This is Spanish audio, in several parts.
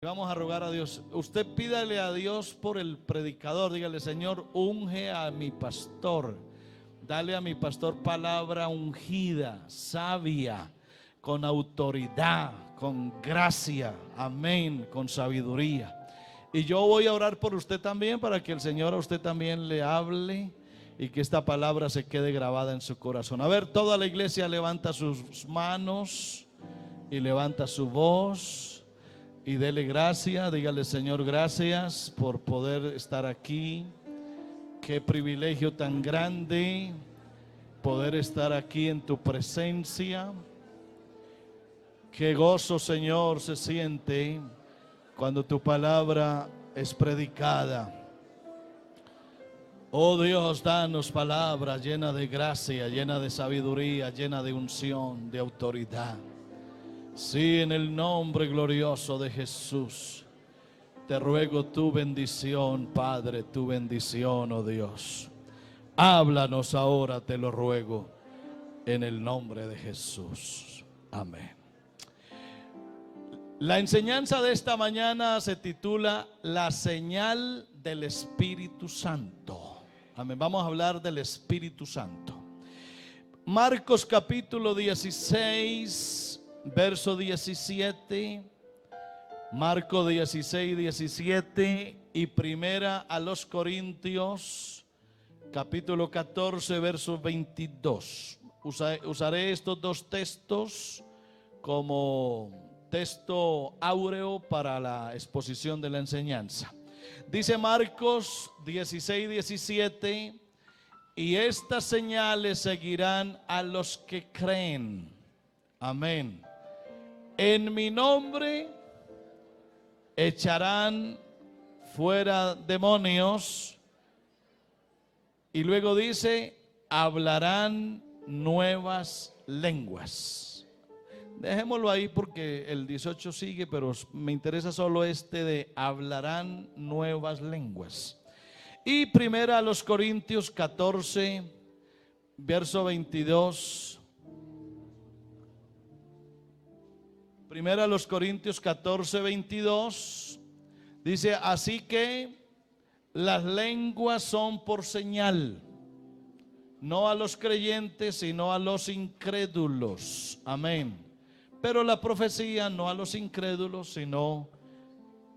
Vamos a rogar a Dios. Usted pídale a Dios por el predicador. Dígale: Señor, unge a mi pastor. Dale a mi pastor palabra ungida, sabia, con autoridad, con gracia. Amén, con sabiduría. Y yo voy a orar por usted también, para que el Señor a usted también le hable y que esta palabra se quede grabada en su corazón. A ver, toda la iglesia levanta sus manos y levanta su voz. Y dele gracias, dígale: Señor, gracias por poder estar aquí. Qué privilegio tan grande poder estar aquí en tu presencia. Qué gozo, Señor, se siente cuando tu palabra es predicada. Oh Dios, danos palabra llena de gracia, llena de sabiduría, llena de unción, de autoridad. Sí, en el nombre glorioso de Jesús, te ruego tu bendición, Padre, tu bendición, oh Dios. Háblanos ahora, te lo ruego, en el nombre de Jesús. Amén. La enseñanza de esta mañana se titula La señal del Espíritu Santo. Amén. Vamos a hablar del Espíritu Santo. Marcos capítulo 16. Verso 17, Marcos 16, 17 y primera a los Corintios, capítulo 14, verso 22. Usaré estos dos textos como texto áureo para la exposición de la enseñanza. Dice Marcos 16, 17, y estas señales seguirán a los que creen. Amén. En mi nombre echarán fuera demonios. Y luego dice: hablarán nuevas lenguas. Dejémoslo ahí porque el 18 sigue, pero me interesa solo este de hablarán nuevas lenguas. Y primera a los Corintios 14, verso 22. Primera a los Corintios 14, 22. Dice: así que las lenguas son por señal, no a los creyentes, sino a los incrédulos. Amén. Pero la profecía no a los incrédulos, sino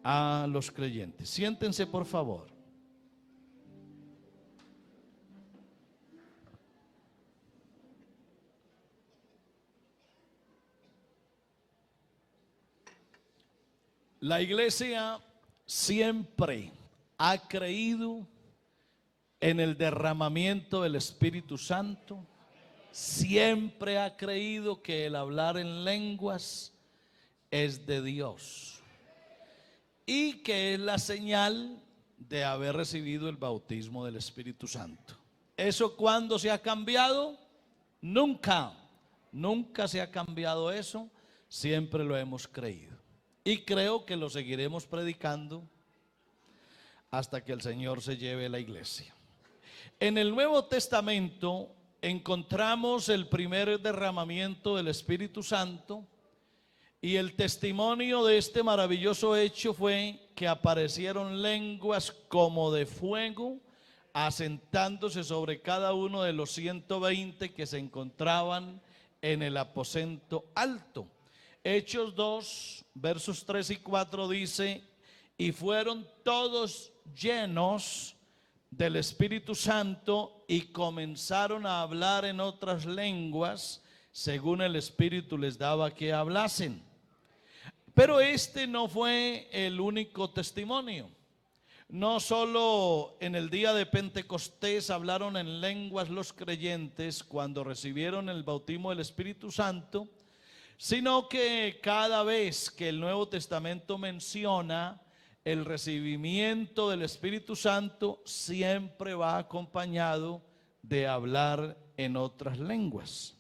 a los creyentes. Siéntense, por favor. La iglesia siempre ha creído en el derramamiento del Espíritu Santo. Siempre ha creído que el hablar en lenguas es de Dios y que es la señal de haber recibido el bautismo del Espíritu Santo. ¿Eso cuándo se ha cambiado? Nunca, nunca se ha cambiado eso. Siempre lo hemos creído. Y creo que lo seguiremos predicando hasta que el Señor se lleve la iglesia. En el Nuevo Testamento encontramos el primer derramamiento del Espíritu Santo, y el testimonio de este maravilloso hecho fue que aparecieron lenguas como de fuego, asentándose sobre cada uno de los 120 que se encontraban en el aposento alto. Hechos 2, versos 3 y 4 dice: y fueron todos llenos del Espíritu Santo y comenzaron a hablar en otras lenguas, según el Espíritu les daba que hablasen. Pero este no fue el único testimonio. No solo en el día de Pentecostés hablaron en lenguas los creyentes cuando recibieron el bautismo del Espíritu Santo, sino que cada vez que el Nuevo Testamento menciona el recibimiento del Espíritu Santo, siempre va acompañado de hablar en otras lenguas.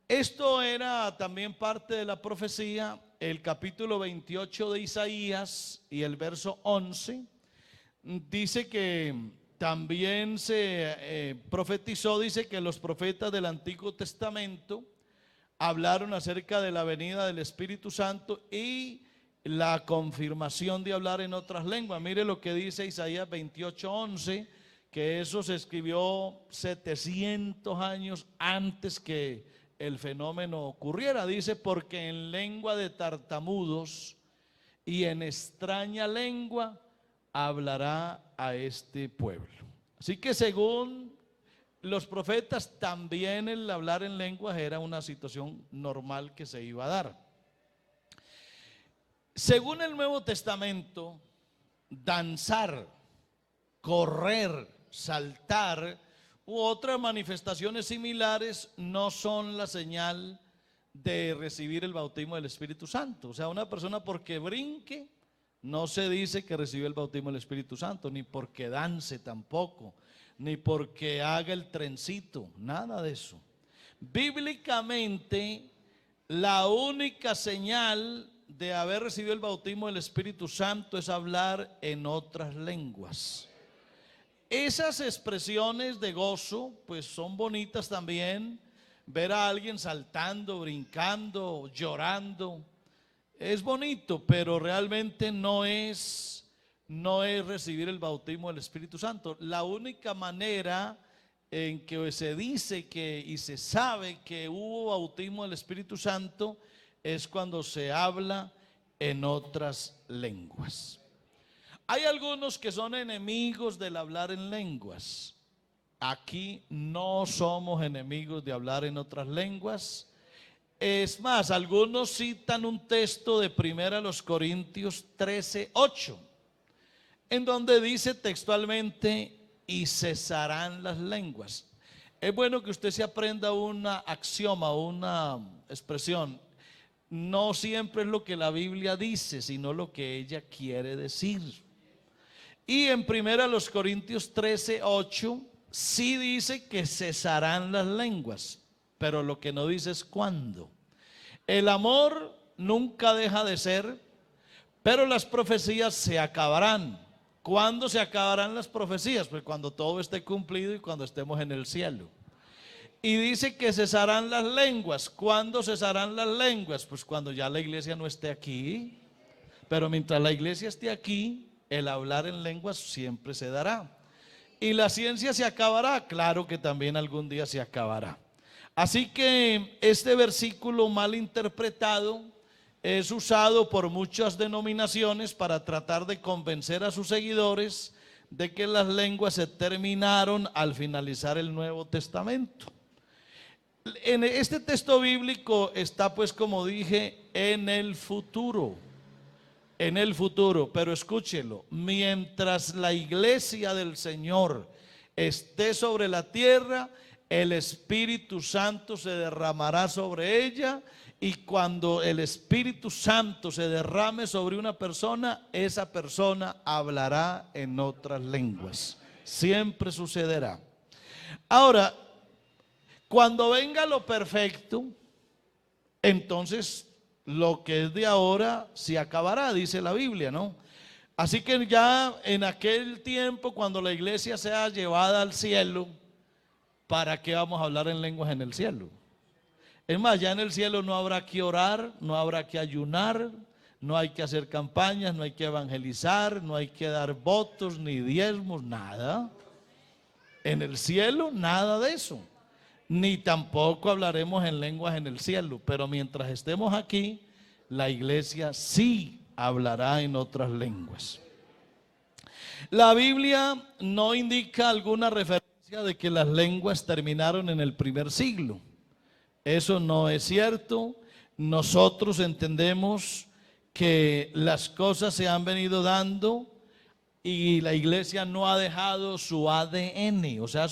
Esto era también parte de la profecía. El capítulo 28 de Isaías y el verso 11 dice que también se profetizó, dice que los profetas del Antiguo Testamento hablaron acerca de la venida del Espíritu Santo y la confirmación de hablar en otras lenguas. Mire lo que dice Isaías 28:11, que eso se escribió 700 años antes que el fenómeno ocurriera. Dice: porque en lengua de tartamudos y en extraña lengua hablará a este pueblo. Así que según los profetas, también el hablar en lenguas era una situación normal que se iba a dar. Según el Nuevo Testamento, danzar, correr, saltar u otras manifestaciones similares no son la señal de recibir el bautismo del Espíritu Santo. O sea, una persona porque brinque no se dice que recibió el bautismo del Espíritu Santo, ni porque dance tampoco, ni porque haga el trencito, nada de eso. Bíblicamente, la única señal de haber recibido el bautismo del Espíritu Santo es hablar en otras lenguas. Esas expresiones de gozo pues son bonitas también. Ver a alguien saltando, brincando, llorando es bonito, pero realmente no es recibir el bautismo del Espíritu Santo. La única manera en que se dice que y se sabe que hubo bautismo del Espíritu Santo es cuando se habla en otras lenguas. Hay algunos que son enemigos del hablar en lenguas. Aquí no somos enemigos de hablar en otras lenguas. Es más, algunos citan un texto de 1 Corintios 13:8, en donde dice textualmente: y cesarán las lenguas. Es bueno que usted se aprenda una axioma, una expresión. No siempre es lo que la Biblia dice, sino lo que ella quiere decir. Y en 1 Corintios 13:8 sí dice que cesarán las lenguas, pero lo que no dice es cuándo. El amor nunca deja de ser, pero las profecías se acabarán. ¿Cuándo se acabarán las profecías? Pues cuando todo esté cumplido y cuando estemos en el cielo. Y dice que cesarán las lenguas. ¿Cuándo cesarán las lenguas? Pues cuando ya la iglesia no esté aquí. Pero mientras la iglesia esté aquí, el hablar en lenguas siempre se dará. Y la ciencia se acabará, claro que también algún día se acabará. Así que este versículo mal interpretado es usado por muchas denominaciones para tratar de convencer a sus seguidores de que las lenguas se terminaron al finalizar el Nuevo Testamento. En este texto bíblico está, pues, como dije, en el futuro. En el futuro, pero escúchelo: mientras la iglesia del Señor esté sobre la tierra, el Espíritu Santo se derramará sobre ella, y cuando el Espíritu Santo se derrame sobre una persona, esa persona hablará en otras lenguas. Siempre sucederá. Ahora, cuando venga lo perfecto, entonces lo que es de ahora se acabará, dice la Biblia, ¿no? Así que ya en aquel tiempo, cuando la iglesia sea llevada al cielo, ¿para qué vamos a hablar en lenguas en el cielo? Es más, ya en el cielo no habrá que orar, no habrá que ayunar, no hay que hacer campañas, no hay que evangelizar, no hay que dar votos ni diezmos, nada. En el cielo nada de eso. Ni tampoco hablaremos en lenguas en el cielo, pero mientras estemos aquí, la iglesia sí hablará en otras lenguas. La Biblia no indica alguna referencia de que las lenguas terminaron en el primer siglo. Eso no es cierto. Nosotros entendemos que las cosas se han venido dando y la iglesia no ha dejado su ADN, o sea,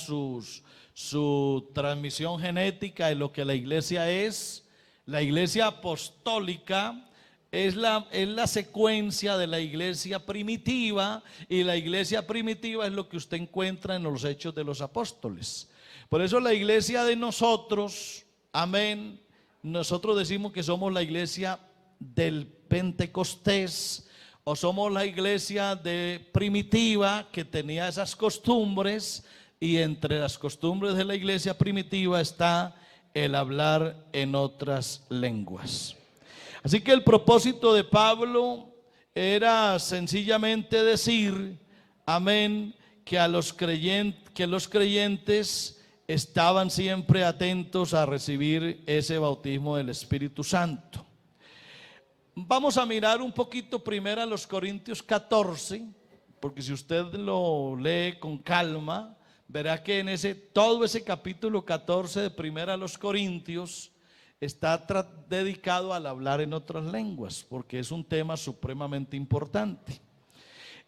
su transmisión genética de lo que la iglesia es. La iglesia apostólica es la secuencia de la iglesia primitiva, y la iglesia primitiva es lo que usted encuentra en los Hechos de los Apóstoles. Por eso la iglesia de nosotros, amén, nosotros decimos que somos la iglesia del Pentecostés, o somos la iglesia primitiva que tenía esas costumbres. Y entre las costumbres de la iglesia primitiva está el hablar en otras lenguas. Así que el propósito de Pablo era sencillamente decir, amén, que los creyentes estaban siempre atentos a recibir ese bautismo del Espíritu Santo. Vamos a mirar un poquito primero a los Corintios 14, porque si usted lo lee con calma, verá que en todo ese capítulo 14 de primera a los Corintios está dedicado al hablar en otras lenguas, porque es un tema supremamente importante.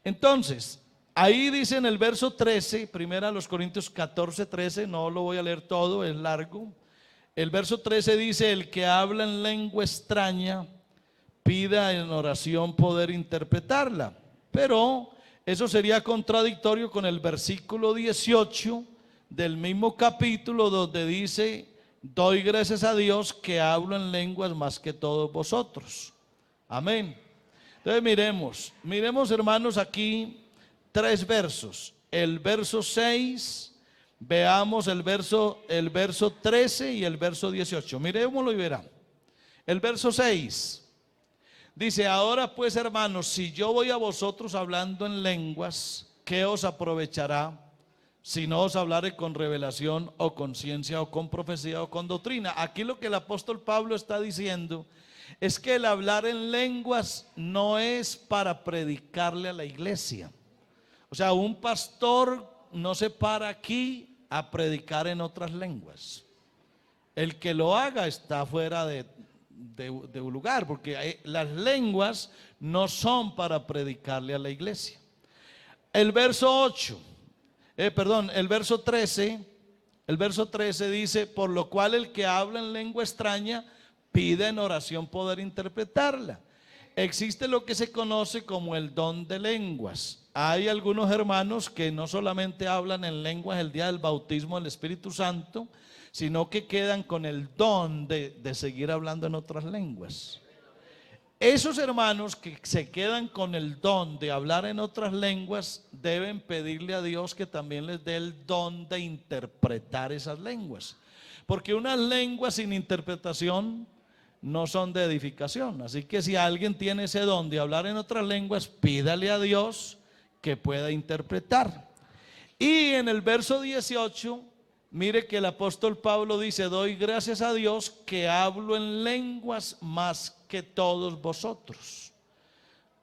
Entonces, ahí dice en el verso 13, primera a los Corintios 14, 13, no lo voy a leer todo, es largo. El verso 13 dice: el que habla en lengua extraña, pida en oración poder interpretarla. Pero eso sería contradictorio con el versículo 18 del mismo capítulo, donde dice: doy gracias a Dios que hablo en lenguas más que todos vosotros. Amén. Entonces miremos hermanos aquí 3 versos. El verso 6, veamos el verso 13 y el verso 18. Miremoslo y verán. El verso 6 dice: ahora pues, hermanos, si yo voy a vosotros hablando en lenguas, ¿qué os aprovechará? Si no os hablare con revelación o con ciencia o con profecía o con doctrina. Aquí lo que el apóstol Pablo está diciendo es que el hablar en lenguas no es para predicarle a la iglesia. O sea, un pastor no se para aquí a predicar en otras lenguas. El que lo haga está fuera de un lugar, porque las lenguas no son para predicarle a la iglesia. El verso 13 dice: por lo cual el que habla en lengua extraña pide en oración poder interpretarla. Existe lo que se conoce como el don de lenguas. Hay algunos hermanos que no solamente hablan en lenguas el día del bautismo del Espíritu Santo, sino que quedan con el don de seguir hablando en otras lenguas. Esos hermanos que se quedan con el don de hablar en otras lenguas deben pedirle a Dios que también les dé el don de interpretar esas lenguas, porque unas lenguas sin interpretación no son de edificación. Así que si alguien tiene ese don de hablar en otras lenguas, pídale a Dios que pueda interpretar. Y en el verso 18, mire que el apóstol Pablo dice: doy gracias a Dios que hablo en lenguas más que todos vosotros.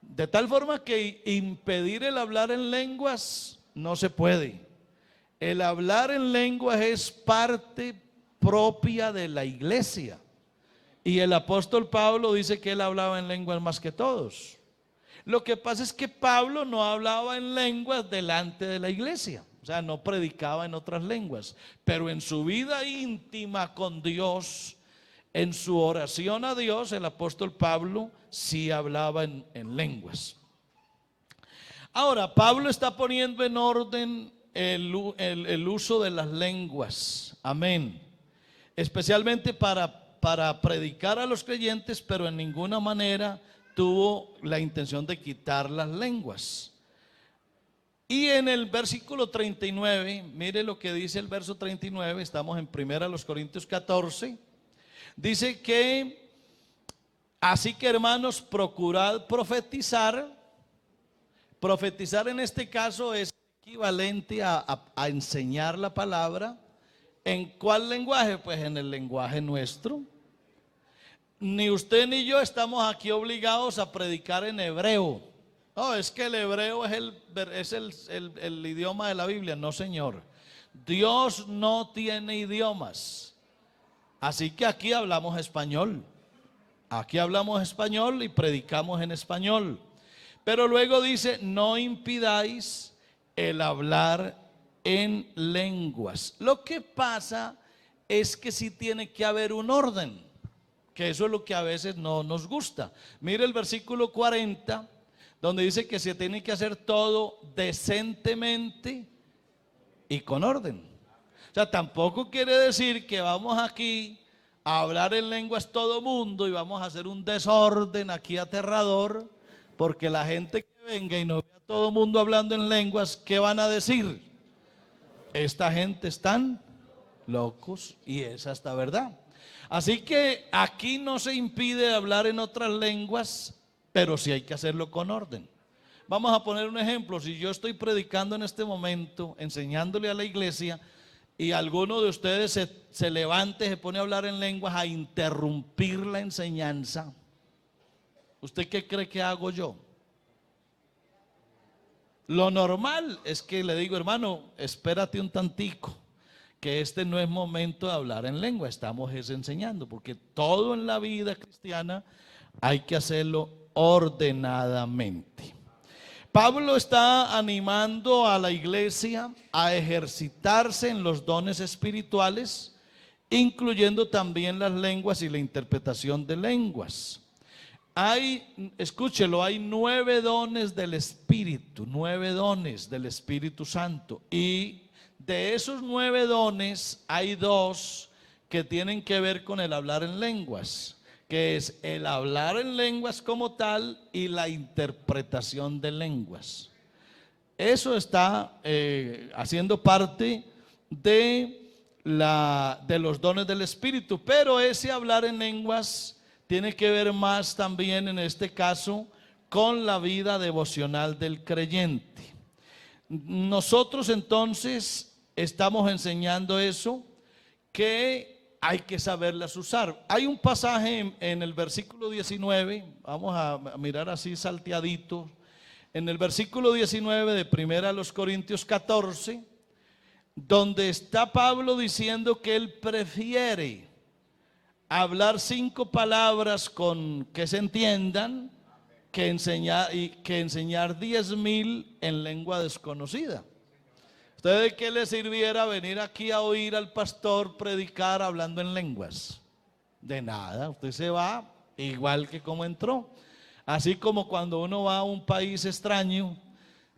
De tal forma que impedir el hablar en lenguas no se puede. El hablar en lenguas es parte propia de la iglesia. Y el apóstol Pablo dice que él hablaba en lenguas más que todos. Lo que pasa es que Pablo no hablaba en lenguas delante de la iglesia. O sea, no predicaba en otras lenguas, pero en su vida íntima con Dios, en su oración a Dios, el apóstol Pablo sí hablaba en lenguas. Ahora, Pablo está poniendo en orden el uso de las lenguas, amén, especialmente para predicar a los creyentes, pero en ninguna manera tuvo la intención de quitar las lenguas. Y en el versículo 39, mire lo que dice el verso 39, estamos en 1 Corintios 14, dice que: así que, hermanos, procurad profetizar. Profetizar en este caso es equivalente a enseñar la palabra. ¿En cuál lenguaje? Pues en el lenguaje nuestro. Ni usted ni yo estamos aquí obligados a predicar en hebreo. No, es que el hebreo es el idioma de la Biblia. No, señor. Dios no tiene idiomas. Así que aquí hablamos español. Aquí hablamos español y predicamos en español. Pero luego dice: no impidáis el hablar en lenguas. Lo que pasa es que sí tiene que haber un orden, que eso es lo que a veces no nos gusta. Mire el versículo 40, donde dice que se tiene que hacer todo decentemente y con orden. O sea, tampoco quiere decir que vamos aquí a hablar en lenguas todo mundo y vamos a hacer un desorden aquí aterrador, porque la gente que venga y no vea a todo mundo hablando en lenguas, ¿qué van a decir? Esta gente están locos, y es hasta verdad. Así que aquí no se impide hablar en otras lenguas, pero sí hay que hacerlo con orden. Vamos a poner un ejemplo. Si yo estoy predicando en este momento, enseñándole a la iglesia, y alguno de ustedes se levanta y se pone a hablar en lenguas, a interrumpir la enseñanza, ¿usted qué cree que hago yo? Lo normal es que le digo, hermano, espérate un tantico, que este no es momento de hablar en lengua, estamos enseñando, porque todo en la vida cristiana hay que hacerlo ordenadamente. Pablo está animando a la iglesia a ejercitarse en los dones espirituales, incluyendo también las lenguas y la interpretación de lenguas. Escúchelo, hay 9 dones del Espíritu, 9 dones del Espíritu Santo. Y de esos 9 dones hay 2 que tienen que ver con el hablar en lenguas, que es el hablar en lenguas como tal y la interpretación de lenguas. Eso está haciendo parte de los dones del Espíritu, pero ese hablar en lenguas tiene que ver más también en este caso con la vida devocional del creyente. Nosotros entonces estamos enseñando eso, que hay que saberlas usar. Hay un pasaje en el versículo 19, vamos a mirar así salteadito, en el versículo 19 de 1 Corintios 14, donde está Pablo diciendo que él prefiere hablar 5 palabras con que se entiendan que enseñar 10,000 en lengua desconocida. ¿Usted de qué le sirviera venir aquí a oír al pastor predicar hablando en lenguas? De nada, usted se va igual que como entró. Así como cuando uno va a un país extraño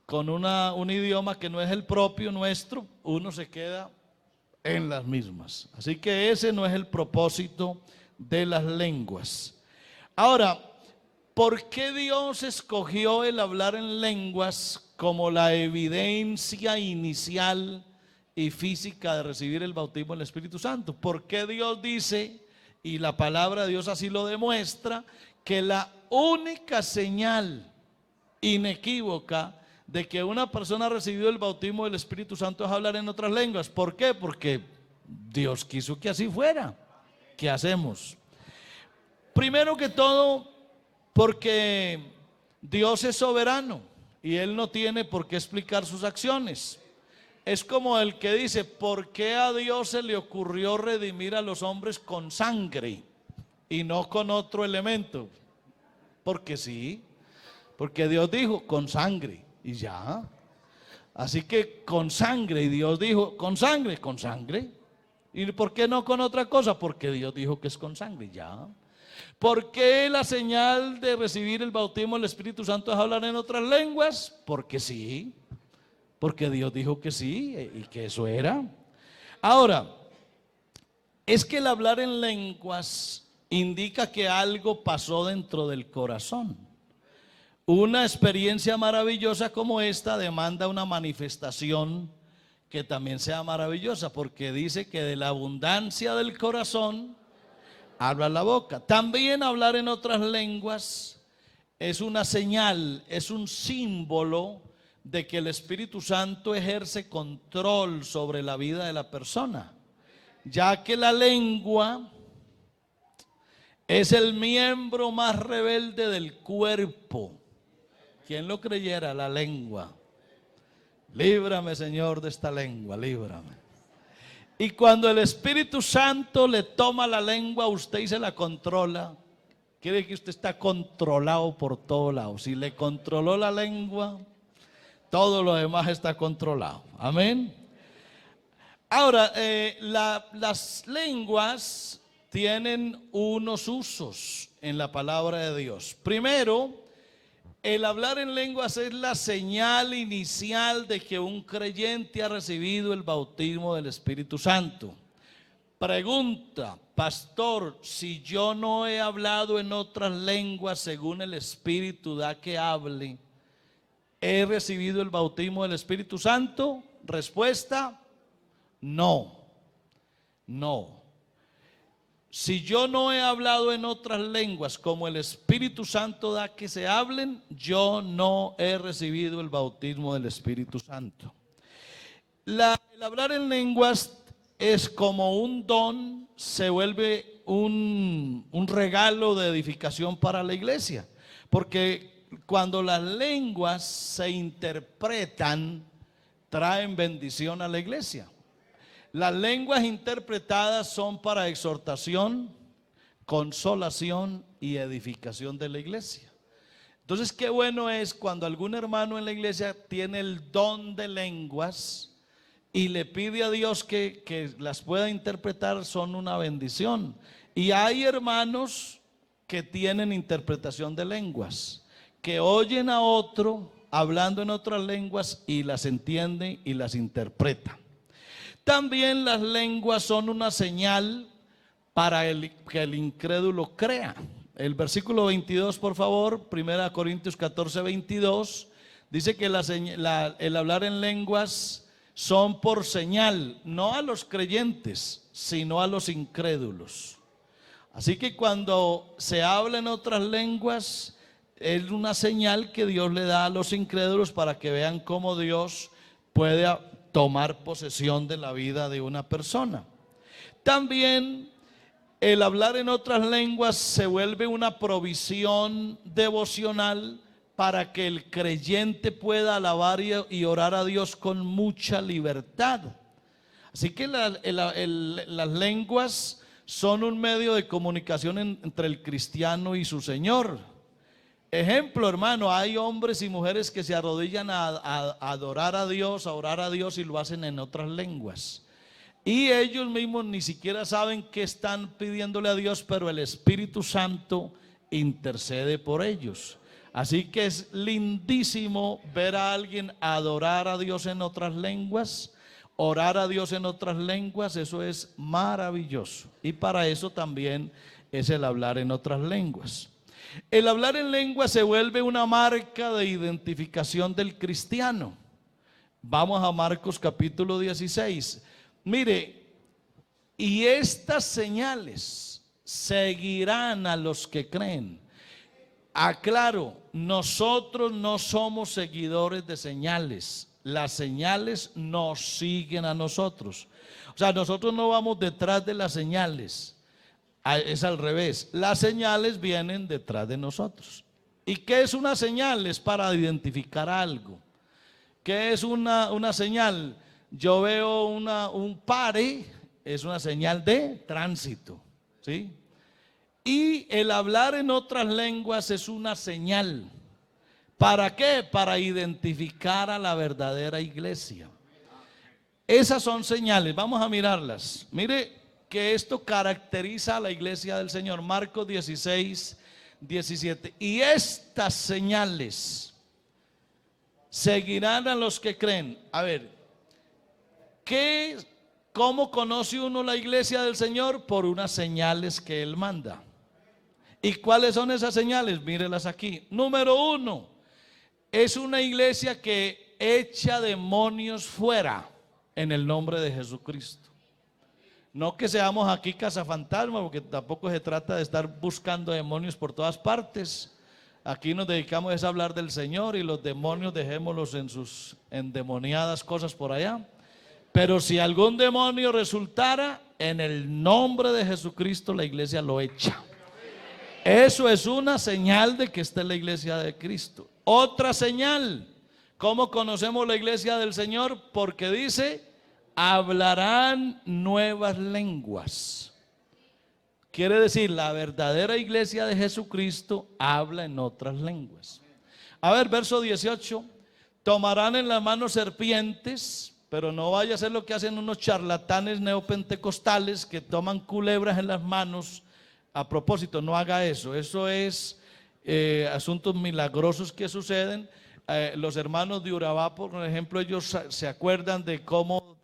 con un idioma que no es el propio nuestro, uno se queda en las mismas. Así que ese no es el propósito de las lenguas. Ahora, ¿por qué Dios escogió el hablar en lenguas como la evidencia inicial y física de recibir el bautismo del Espíritu Santo? ¿Por qué Dios dice, y la palabra de Dios así lo demuestra, que la única señal inequívoca de que una persona ha recibido el bautismo del Espíritu Santo es hablar en otras lenguas? ¿Por qué? Porque Dios quiso que así fuera. ¿Qué hacemos? Primero que todo, porque Dios es soberano y Él no tiene por qué explicar sus acciones. Es como el que dice, ¿por qué a Dios se le ocurrió redimir a los hombres con sangre y no con otro elemento? Porque sí, porque Dios dijo con sangre y ya. Así que con sangre, y Dios dijo con sangre, con sangre. ¿Y por qué no con otra cosa? Porque Dios dijo que es con sangre, ya. ¿Por qué la señal de recibir el bautismo del Espíritu Santo es hablar en otras lenguas? Porque sí, porque Dios dijo que sí y que eso era. Ahora, es que el hablar en lenguas indica que algo pasó dentro del corazón. Una experiencia maravillosa como esta demanda una manifestación que también sea maravillosa, porque dice que de la abundancia del corazón habla la boca. También hablar en otras lenguas es una señal, es un símbolo de que el Espíritu Santo ejerce control sobre la vida de la persona, ya que la lengua es el miembro más rebelde del cuerpo. ¿Quién lo creyera? La lengua. Líbrame, Señor, de esta lengua, líbrame. Y cuando el Espíritu Santo le toma la lengua a usted y se la controla, quiere que usted está controlado por todos lados. Si le controló la lengua, todo lo demás está controlado. Amén. Ahora, las lenguas tienen unos usos en la palabra de Dios. Primero, el hablar en lenguas es la señal inicial de que un creyente ha recibido el bautismo del Espíritu Santo. Pregunta, pastor, si yo no he hablado en otras lenguas según el Espíritu da que hable, ¿he recibido el bautismo del Espíritu Santo? Respuesta, no, no. Si yo no he hablado en otras lenguas como el Espíritu Santo da que se hablen, yo no he recibido el bautismo del Espíritu Santo. El hablar en lenguas es como un don, se vuelve un regalo de edificación para la iglesia. Porque cuando las lenguas se interpretan, traen bendición a la iglesia. Las lenguas interpretadas son para exhortación, consolación y edificación de la iglesia. Entonces, qué bueno es cuando algún hermano en la iglesia tiene el don de lenguas y le pide a Dios que las pueda interpretar, son una bendición. Y hay hermanos que tienen interpretación de lenguas, que oyen a otro hablando en otras lenguas y las entienden y las interpretan. También las lenguas son una señal para que el incrédulo crea. El versículo 22, por favor, 1 Corintios 14, 22, dice que el hablar en lenguas son por señal, no a los creyentes, sino a los incrédulos. Así que cuando se habla en otras lenguas, es una señal que Dios le da a los incrédulos para que vean cómo Dios puede tomar posesión de la vida de una persona. También el hablar en otras lenguas se vuelve una provisión devocional para que el creyente pueda alabar y orar a Dios con mucha libertad. Así que las lenguas son un medio de comunicación entre el cristiano y su Señor. Ejemplo, hermano, hay hombres y mujeres que se arrodillan a adorar a Dios, a orar a Dios, y lo hacen en otras lenguas. Y ellos mismos ni siquiera saben qué están pidiéndole a Dios, pero el Espíritu Santo intercede por ellos. Así que es lindísimo ver a alguien adorar a Dios en otras lenguas, orar a Dios en otras lenguas. Eso es maravilloso. Y para eso también es el hablar en otras lenguas. El hablar en lengua se vuelve una marca de identificación del cristiano. Vamos a Marcos capítulo 16. Mire, y estas señales seguirán a los que creen. Aclaro, nosotros no somos seguidores de señales. Las señales nos siguen a nosotros. O sea, nosotros no vamos detrás de las señales. Es al revés, las señales vienen detrás de nosotros. ¿Y qué es una señal? Es para identificar algo. ¿Qué es una señal? Yo veo un pare, es una señal de tránsito, ¿sí? Y el hablar en otras lenguas es una señal. ¿Para qué? Para identificar a la verdadera iglesia. Esas son señales, vamos a mirarlas. Mire que esto caracteriza a la iglesia del Señor. Marcos 16, 17. Y estas señales seguirán a los que creen. A ver, ¿cómo conoce uno la iglesia del Señor? Por unas señales que Él manda. ¿Y cuáles son esas señales? Mírelas aquí. Número 1, es una iglesia que echa demonios fuera en el nombre de Jesucristo. No que seamos aquí cazafantasmas, porque tampoco se trata de estar buscando demonios por todas partes. Aquí nos dedicamos a hablar del Señor, y los demonios dejémoslos en sus endemoniadas cosas por allá. Pero si algún demonio resultara, en el nombre de Jesucristo la iglesia lo echa. Eso es una señal de que esta es la iglesia de Cristo. Otra señal, ¿cómo conocemos la iglesia del Señor? Porque dice: hablarán nuevas lenguas. Quiere decir, la verdadera iglesia de Jesucristo habla en otras lenguas. A ver, verso 18. Tomarán en las manos serpientes, pero no vaya a ser lo que hacen unos charlatanes neopentecostales que toman culebras en las manos. A propósito, no haga eso. Eso es asuntos milagrosos que suceden. Los hermanos de Urabá, por ejemplo, ellos se acuerdan de cómo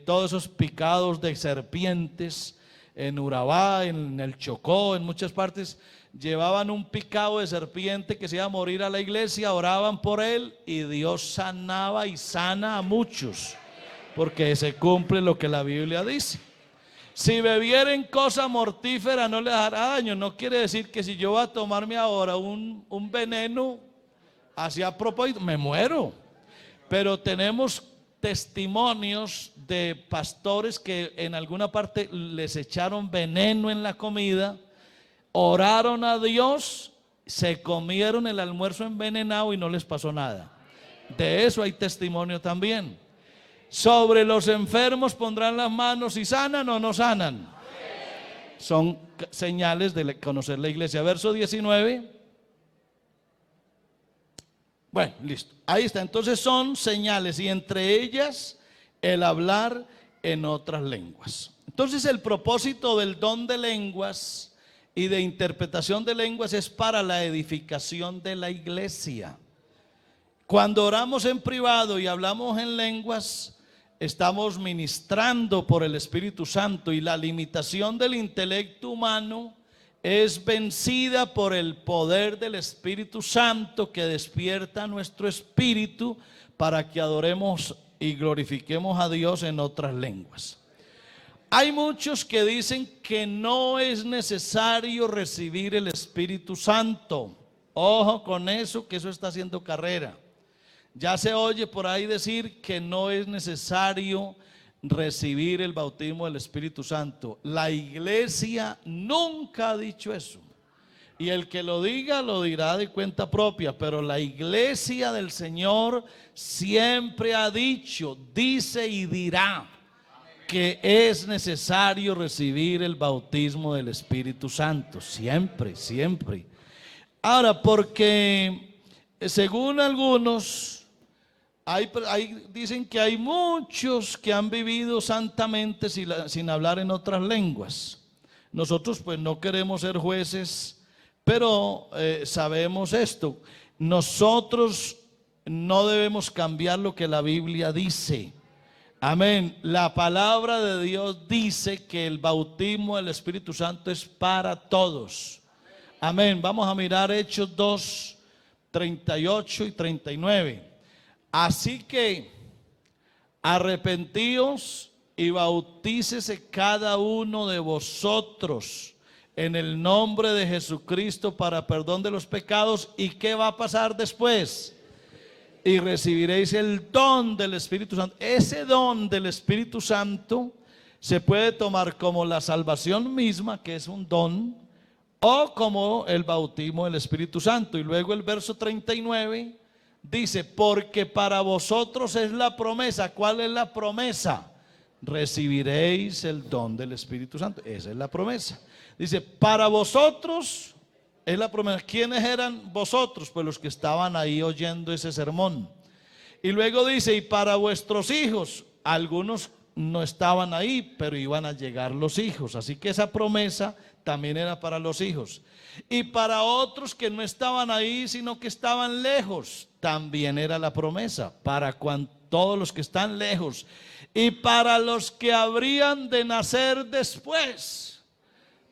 todos esos picados de serpientes en Urabá, en el Chocó, en muchas partes, llevaban un picado de serpiente que se iba a morir a la iglesia, oraban por él y Dios sanaba y sana a muchos, porque se cumple lo que la Biblia dice. Si bebieren cosa mortífera no les hará daño. No quiere decir que si yo voy a tomarme ahora un veneno así a propósito, me muero. Pero tenemos testimonios de pastores que en alguna parte les echaron veneno en la comida, oraron a Dios, se comieron el almuerzo envenenado y no les pasó nada. De eso hay testimonio también. Sobre los enfermos pondrán las manos y sanan o no sanan. Son señales de conocer la iglesia. Verso 19. Bueno, listo. Ahí está. Entonces son señales y entre ellas el hablar en otras lenguas. Entonces el propósito del don de lenguas y de interpretación de lenguas es para la edificación de la iglesia. Cuando oramos en privado y hablamos en lenguas, estamos ministrando por el Espíritu Santo y la limitación del intelecto humano es vencida por el poder del Espíritu Santo que despierta nuestro espíritu para que adoremos y glorifiquemos a Dios en otras lenguas. Hay muchos que dicen que no es necesario recibir el Espíritu Santo. Ojo con eso, que eso está haciendo carrera. Ya se oye por ahí decir que no es necesario recibir el bautismo del Espíritu Santo. La iglesia nunca ha dicho eso. Y el que lo diga, lo dirá de cuenta propia. Pero la iglesia del Señor siempre ha dicho, dice y dirá que es necesario recibir el bautismo del Espíritu Santo. Siempre, siempre. Ahora, porque según algunos, dicen que hay muchos que han vivido santamente sin hablar en otras lenguas. Nosotros pues no queremos ser jueces, pero sabemos esto. Nosotros no debemos cambiar lo que la Biblia dice. Amén. La palabra de Dios dice que el bautismo del Espíritu Santo es para todos. Amén. Vamos a mirar Hechos 2, 38 y 39. Así que arrepentíos y bautícese cada uno de vosotros en el nombre de Jesucristo para perdón de los pecados. ¿Y qué va a pasar después? Y recibiréis el don del Espíritu Santo. Ese don del Espíritu Santo se puede tomar como la salvación misma, que es un don, o como el bautismo del Espíritu Santo. Y luego el verso 39 dice, porque para vosotros es la promesa. ¿Cuál es la promesa? Recibiréis el don del Espíritu Santo. Esa es la promesa. Dice, para vosotros es la promesa. ¿Quiénes eran vosotros? Pues los que estaban ahí oyendo ese sermón. Y luego dice, y para vuestros hijos. Algunos no estaban ahí, pero iban a llegar los hijos. Así que esa promesa también era para los hijos. Y para otros que no estaban ahí, sino que estaban lejos, también era la promesa. Para todos los que están lejos. Y para los que habrían de nacer después,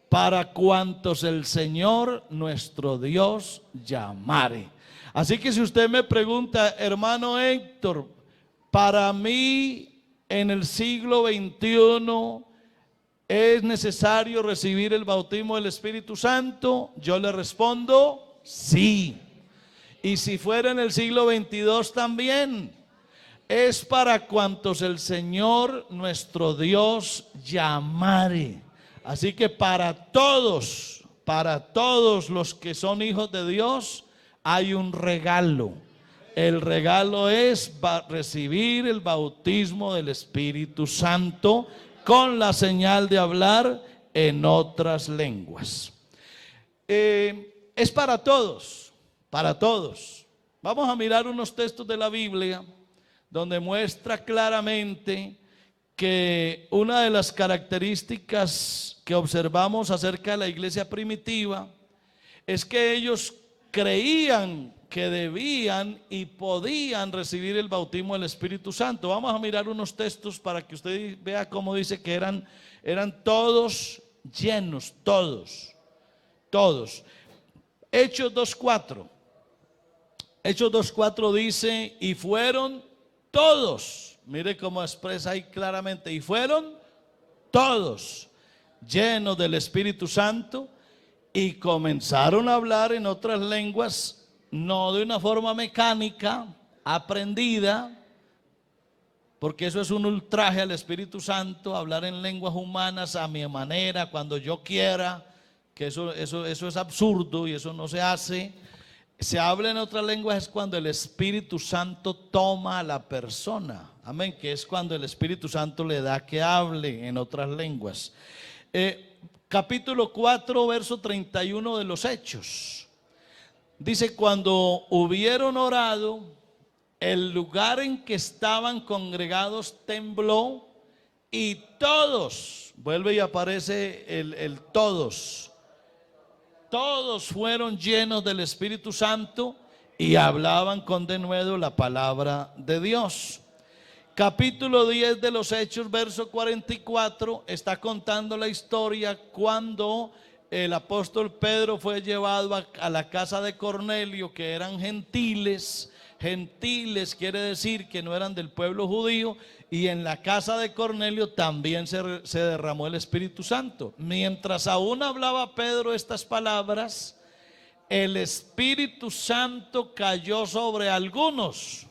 para cuantos el Señor nuestro Dios llamare. Así que si usted me pregunta, hermano Héctor, para mí en el siglo XXI ¿es necesario recibir el bautismo del Espíritu Santo? Yo le respondo, sí. Y si fuera en el siglo XXII también. Es para cuantos el Señor nuestro Dios llamare. Así que para todos los que son hijos de Dios, hay un regalo. El regalo es recibir el bautismo del Espíritu Santo con la señal de hablar en otras lenguas. Es para todos, para todos. Vamos a mirar unos textos de la Biblia donde muestra claramente que una de las características que observamos acerca de la iglesia primitiva es que ellos creían que debían y podían recibir el bautismo del Espíritu Santo. Vamos a mirar unos textos para que usted vea cómo dice que eran todos llenos, todos. Hechos 2:4. Hechos 2:4 dice, y fueron todos. Mire cómo expresa ahí claramente, y fueron todos. llenos del Espíritu Santo, y comenzaron a hablar en otras lenguas, no de una forma mecánica, aprendida, porque eso es un ultraje al Espíritu Santo, hablar en lenguas humanas a mi manera, cuando yo quiera, que eso es absurdo y eso no se hace. Se habla en otras lenguas es cuando el Espíritu Santo toma a la persona, amén, que es cuando el Espíritu Santo le da que hable en otras lenguas. Capítulo 4, verso 31 de los Hechos. Dice: cuando hubieron orado, el lugar en que estaban congregados tembló, y todos, vuelve y aparece el todos, todos fueron llenos del Espíritu Santo y hablaban con denuedo la palabra de Dios. Capítulo 10 de los Hechos, verso 44, está contando la historia cuando el apóstol Pedro fue llevado a la casa de Cornelio, que eran gentiles. Gentiles quiere decir que no eran del pueblo judío, y en la casa de Cornelio también se derramó el Espíritu Santo. Mientras aún hablaba Pedro estas palabras, el Espíritu Santo cayó sobre algunos,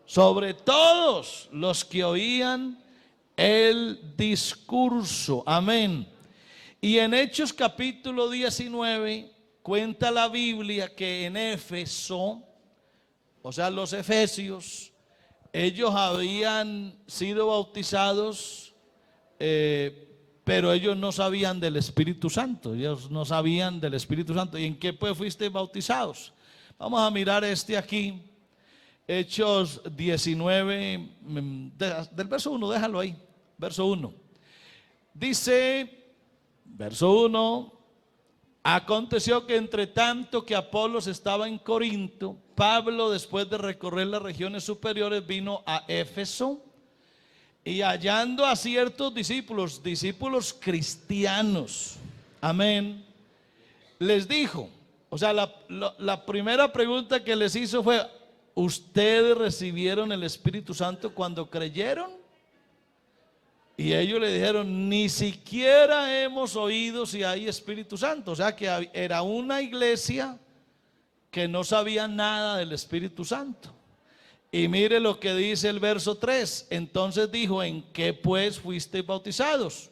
sobre todos los que oían el discurso. Amén. Y en Hechos capítulo 19 cuenta la Biblia que en Éfeso, o sea, los efesios, ellos habían sido bautizados, pero ellos no sabían del Espíritu Santo. Ellos no sabían del Espíritu Santo. ¿Y en qué pues fuiste bautizados? Vamos a mirar aquí. Hechos 19, del verso 1, déjalo ahí, verso 1. Dice, verso 1: aconteció que entre tanto que Apolos estaba en Corinto, Pablo, después de recorrer las regiones superiores, vino a Éfeso, y hallando a ciertos discípulos cristianos, amén, les dijo, o sea, la primera pregunta que les hizo fue: ¿ustedes recibieron el Espíritu Santo cuando creyeron? Y ellos le dijeron: ni siquiera hemos oído si hay Espíritu Santo. O sea que era una iglesia que no sabía nada del Espíritu Santo. Y mire lo que dice el verso 3. Entonces dijo: ¿en qué pues fuisteis bautizados?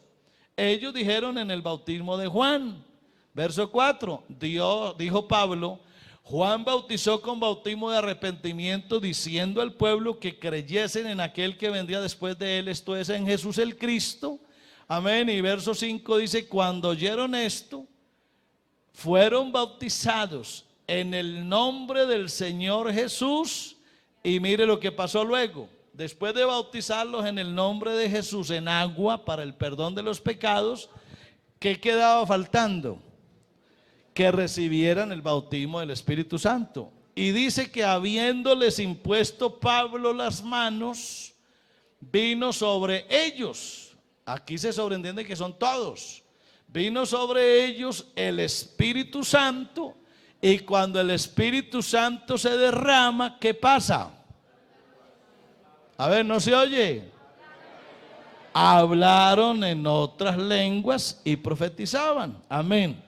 Ellos dijeron: en el bautismo de Juan. Verso 4, dijo Pablo: Juan bautizó con bautismo de arrepentimiento, diciendo al pueblo que creyesen en aquel que vendría después de él, esto es, en Jesús el Cristo. Amén. Y verso 5 dice: cuando oyeron esto, fueron bautizados en el nombre del Señor Jesús. Y mire lo que pasó luego. Después de bautizarlos en el nombre de Jesús en agua para el perdón de los pecados, ¿qué quedaba faltando? Que recibieran el bautismo del Espíritu Santo. Y dice que habiéndoles impuesto Pablo las manos, vino sobre ellos. Aquí se sobreentiende que son todos. Vino sobre ellos el Espíritu Santo, y cuando el Espíritu Santo se derrama, ¿qué pasa? A ver, ¿no se oye? Hablaron en otras lenguas y profetizaban. Amén.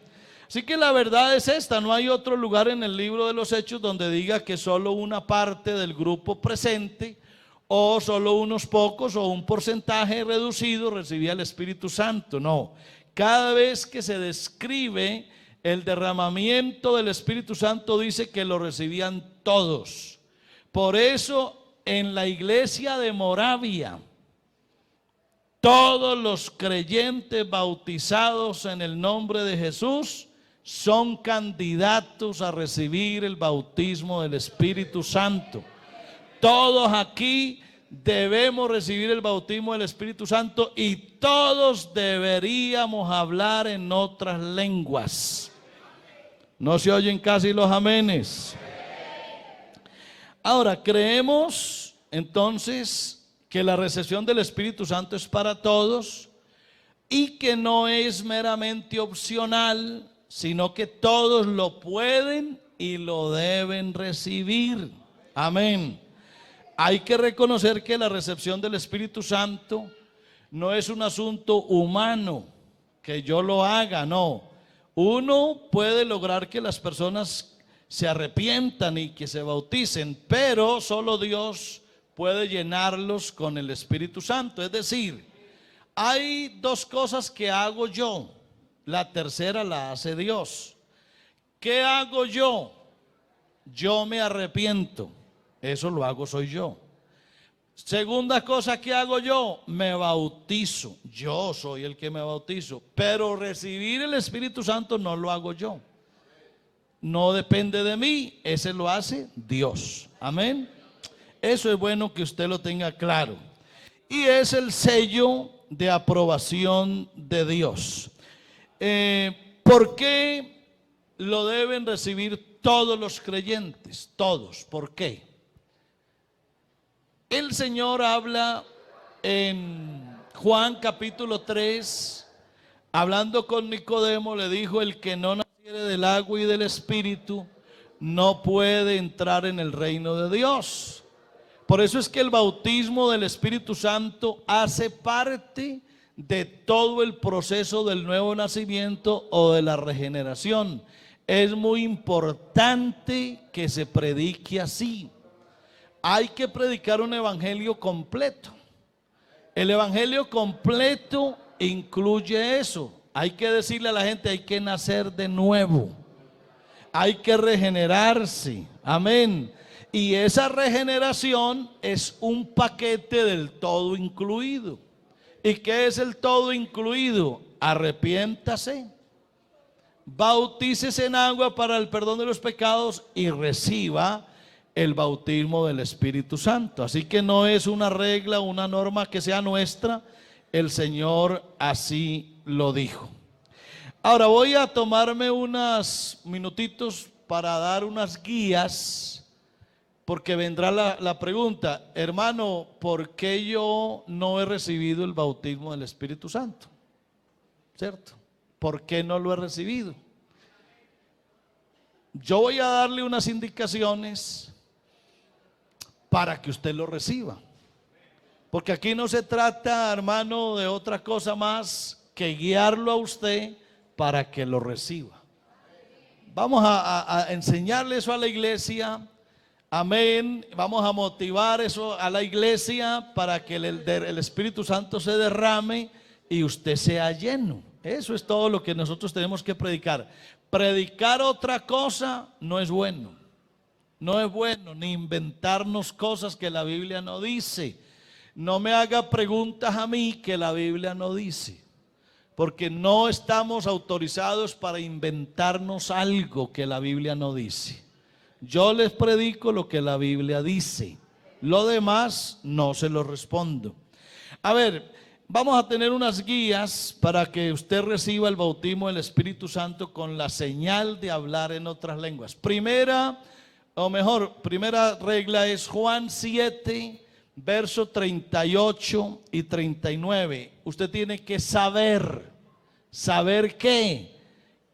Así que la verdad es esta: no hay otro lugar en el libro de los Hechos donde diga que solo una parte del grupo presente, o solo unos pocos, o un porcentaje reducido recibía el Espíritu Santo. No, cada vez que se describe el derramamiento del Espíritu Santo, dice que lo recibían todos. Por eso en la iglesia de Moravia, todos los creyentes bautizados en el nombre de Jesús son candidatos a recibir el bautismo del Espíritu Santo. Todos aquí debemos recibir el bautismo del Espíritu Santo, y todos deberíamos hablar en otras lenguas. No se oyen casi los amenes. Ahora, creemos entonces que la recepción del Espíritu Santo es para todos, y que no es meramente opcional, sino que todos lo pueden y lo deben recibir. Amén. Hay que reconocer que la recepción del Espíritu Santo no es un asunto humano que yo lo haga, no. Uno puede lograr que las personas se arrepientan y que se bauticen, pero solo Dios puede llenarlos con el Espíritu Santo. Es decir, hay dos cosas que hago yo, la tercera la hace Dios. ¿Qué hago yo? Yo me arrepiento, eso lo hago soy yo. Segunda cosa que hago yo, me bautizo. Yo soy el que me bautizo, pero recibir el Espíritu Santo no lo hago yo. No depende de mí, ese lo hace Dios. Amén. Eso es bueno que usted lo tenga claro. Y es el sello de aprobación de Dios. ¿Por qué lo deben recibir todos los creyentes? Todos. ¿Por qué? El Señor habla en Juan capítulo 3, hablando con Nicodemo, le dijo: el que no naciere del agua y del Espíritu no puede entrar en el reino de Dios. Por eso es que el bautismo del Espíritu Santo hace parte de todo el proceso del nuevo nacimiento o de la regeneración. Es muy importante que se predique así. Hay que predicar un evangelio completo. El evangelio completo incluye eso. Hay que decirle a la gente: hay que nacer de nuevo, hay que regenerarse. Amén. Y esa regeneración es un paquete del todo incluido. ¿Y qué es el todo incluido? Arrepiéntase, bautícese en agua para el perdón de los pecados y reciba el bautismo del Espíritu Santo. Así que no es una regla, una norma que sea nuestra. El Señor así lo dijo. Ahora voy a tomarme unos minutitos para dar unas guías, porque vendrá la pregunta: hermano, ¿por qué yo no he recibido el bautismo del Espíritu Santo? ¿Cierto? ¿Por qué no lo he recibido? Yo voy a darle unas indicaciones para que usted lo reciba, porque aquí no se trata, hermano, de otra cosa más que guiarlo a usted para que lo reciba. Vamos a enseñarle eso a la iglesia. Amén. Vamos a motivar eso a la iglesia para que el Espíritu Santo se derrame y usted sea lleno. Eso es todo lo que nosotros tenemos que predicar. Predicar otra cosa no es bueno. No es bueno ni inventarnos cosas que la Biblia no dice. No me haga preguntas a mí que la Biblia no dice, porque no estamos autorizados para inventarnos algo que la Biblia no dice. Yo les predico lo que la Biblia dice, lo demás no se lo respondo. A ver, vamos a tener unas guías para que usted reciba el bautismo del Espíritu Santo con la señal de hablar en otras lenguas. Primera regla es Juan 7, verso 38 y 39. Usted tiene que saber ¿qué?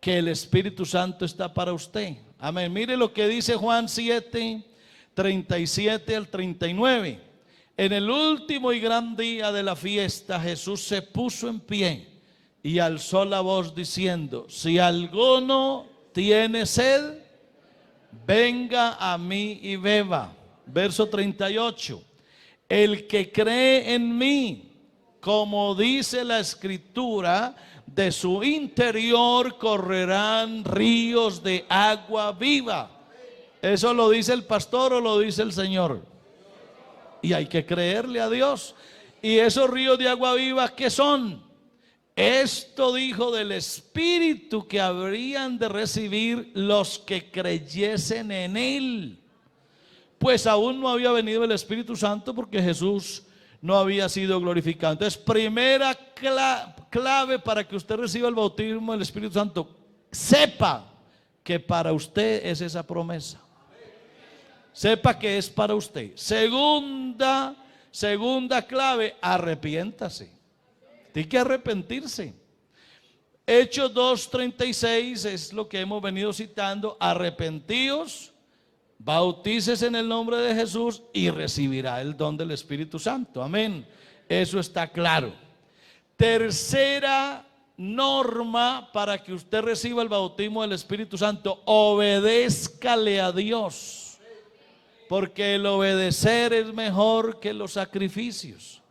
Que el Espíritu Santo está para usted. Amén. Mire lo que dice Juan 7, 37 al 39. En el último y gran día de la fiesta, Jesús se puso en pie y alzó la voz diciendo: si alguno tiene sed, venga a mí y beba. Verso 38. El que cree en mí, como dice la Escritura, de su interior correrán ríos de agua viva. ¿Eso lo dice el pastor o lo dice el Señor? Y hay que creerle a Dios. ¿Y esos ríos de agua viva qué son? Esto dijo del Espíritu que habrían de recibir los que creyesen en Él. Pues aún no había venido el Espíritu Santo porque Jesús no había sido glorificado. Entonces, primera clave para que usted reciba el bautismo del Espíritu Santo: sepa que para usted es esa promesa. Sepa que es para usted. Segunda clave: arrepiéntase. Tiene que arrepentirse. Hechos 2:36 es lo que hemos venido citando: arrepentíos, bautícese en el nombre de Jesús y recibirá el don del Espíritu Santo. Amén. Eso está claro. Tercera norma para que usted reciba el bautismo del Espíritu Santo: obedézcale a Dios, porque el obedecer es mejor que los sacrificios.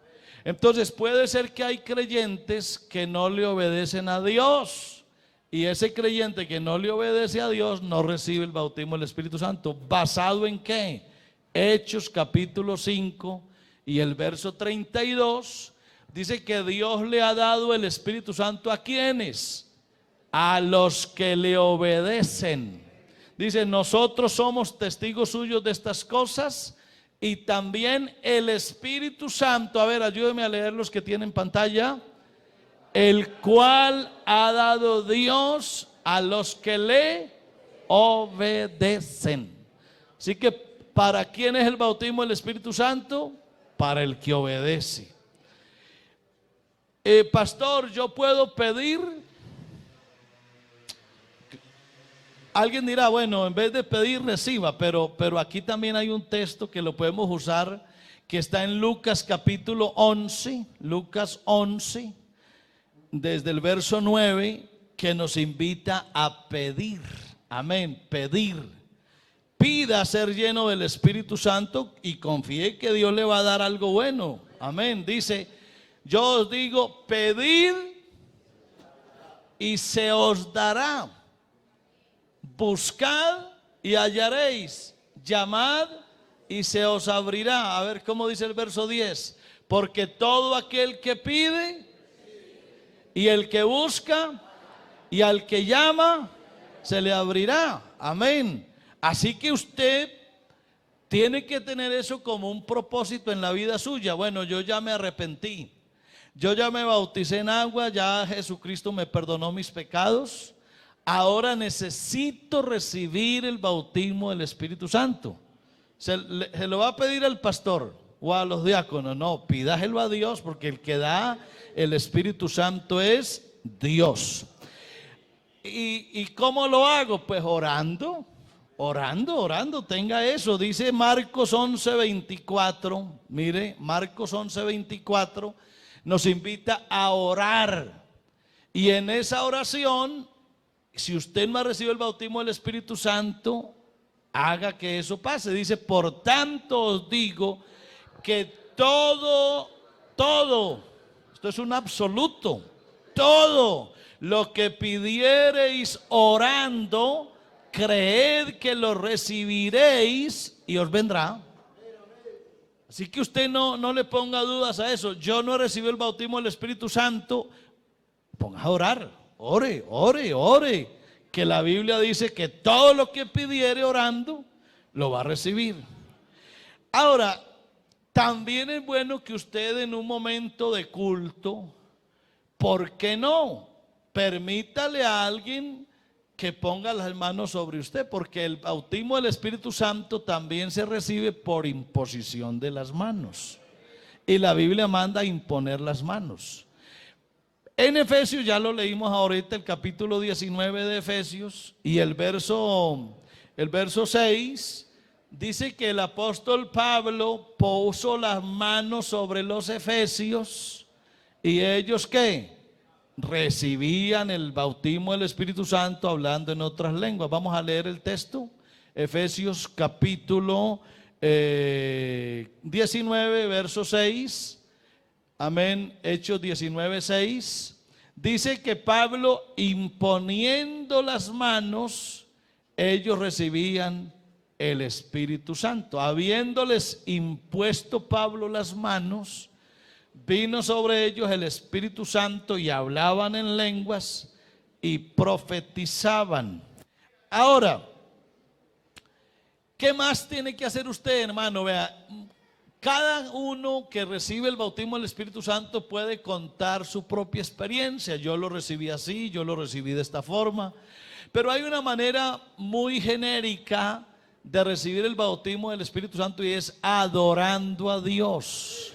Entonces puede ser que hay creyentes que no le obedecen a Dios, y ese creyente que no le obedece a Dios no recibe el bautismo del Espíritu Santo. ¿Basado en qué? Hechos capítulo 5 y el verso 32 dice que Dios le ha dado el Espíritu Santo ¿a quiénes? A los que le obedecen. Dice: nosotros somos testigos suyos de estas cosas, y también el Espíritu Santo, a ver, ayúdenme a leer los que tienen pantalla, el cual ha dado Dios a los que le obedecen. Así que, ¿para quién es el bautismo del Espíritu Santo? Para el que obedece. Pastor, yo puedo pedir. Alguien dirá, bueno, en vez de pedir, reciba, pero aquí también hay un texto que lo podemos usar, que está en Lucas capítulo 11, Lucas 11, desde el verso 9, que nos invita a pedir. Amén, pedir. Pida ser lleno del Espíritu Santo y confíe que Dios le va a dar algo bueno. Amén. Dice: yo os digo, pedid y se os dará. Buscad y hallaréis. Llamad y se os abrirá. A ver cómo dice el verso 10. Porque todo aquel que pide, y el que busca, y al que llama, se le abrirá. Amén. Así que usted tiene que tener eso como un propósito en la vida suya. Bueno, yo ya me arrepentí, yo ya me bauticé en agua, ya Jesucristo me perdonó mis pecados. Ahora necesito recibir el bautismo del Espíritu Santo. ¿Se lo va a pedir al pastor o a los diáconos? No, pídaselo a Dios, porque el que da el Espíritu Santo es Dios. ¿Y cómo lo hago? Pues orando, tenga eso. Dice Marcos 11:24, mire, Marcos 11:24 nos invita a orar. Y en esa oración, si usted no ha recibido el bautismo del Espíritu Santo, haga que eso pase. Dice: por tanto os digo que todo, esto es un absoluto, todo lo que pidiereis orando, creed que lo recibiréis y os vendrá. Así que usted no le ponga dudas a eso. Yo no he recibido el bautismo del Espíritu Santo. Ponga a orar, ore, que la Biblia dice que todo lo que pidiere orando lo va a recibir. Ahora, también es bueno que usted en un momento de culto, ¿por qué no? Permítale a alguien que ponga las manos sobre usted, porque el bautismo del Espíritu Santo también se recibe por imposición de las manos, y la Biblia manda a imponer las manos. En Efesios, ya lo leímos ahorita, el capítulo 19 de Efesios y el verso 6, dice que el apóstol Pablo puso las manos sobre los efesios, y ellos ¿qué? Recibían el bautismo del Espíritu Santo hablando en otras lenguas. Vamos a leer el texto. Efesios capítulo 19, verso 6. Amén. Hechos 19:6 dice que Pablo, imponiendo las manos, ellos recibían el Espíritu Santo. Habiéndoles impuesto Pablo las manos, vino sobre ellos el Espíritu Santo y hablaban en lenguas y profetizaban. Ahora, ¿qué más tiene que hacer usted, hermano? Vea, cada uno que recibe el bautismo del Espíritu Santo puede contar su propia experiencia. Yo lo recibí así, yo lo recibí de esta forma. Pero hay una manera muy genérica de recibir el bautismo del Espíritu Santo, y es adorando a Dios.